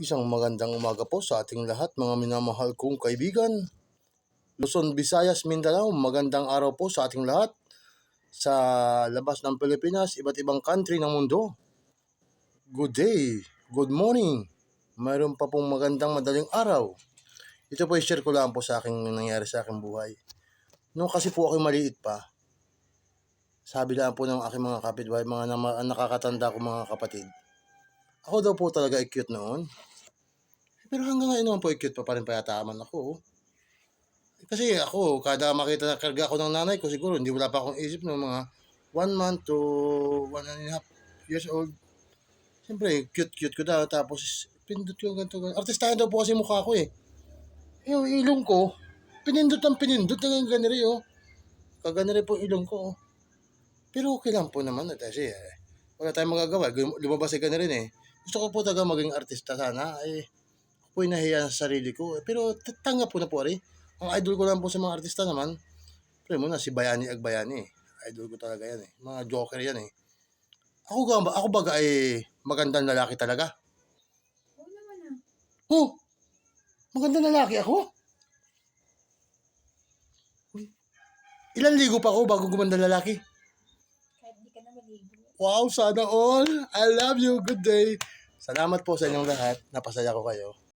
Isang magandang umaga po sa ating lahat, mga minamahal kong kaibigan. Luzon, Visayas, Mindanao, magandang araw po sa ating lahat. Sa labas ng Pilipinas, iba't ibang country ng mundo. Good day, good morning. Mayroon pa pong magandang madaling araw. Ito po i-share ko lang po sa aking nangyari sa aking buhay. Nung kasi po ako maliit pa, sabi lang po ng aking mga kapitbahay, mga nakakatanda ko mga kapatid, ako daw po talaga cute noon. Pero hanggang ngayon naman po cute pa rin payataman ako. Kasi ako, kada makita na karga ako ng nanay ko, siguro hindi wala pa akong isip ng mga 1 month to 1.5 years old. Siyempre, cute-cute ko daw. Tapos, pindot ko ganito. Artistahan daw po kasi mukha ko eh. Yung ilong ko, pinindot ng pinindot na ganyan oh. Kagana rin po ilong ko oh. Pero okay lang po naman. Kasi wala tayong magagawa. Lumabas ay ganyan rin eh. Gusto ko po talaga maging artista sana. Ako po nahiya sa sarili ko. Pero tanggap ko na po rin. Ang idol ko lang po sa mga artista naman, pre mo na si Bayani Agbayani eh. Idol ko talaga yan eh. Mga joker yan eh. Ako ba ay magandang lalaki talaga? Oo naman ah. Oh, magandang lalaki ako? Ilan ligo pa ako bago gumanda lalaki? Kahit di ka na maligo. Wow, sana all. I love you. Good day. Salamat po sa inyong lahat. Napasaya ko kayo.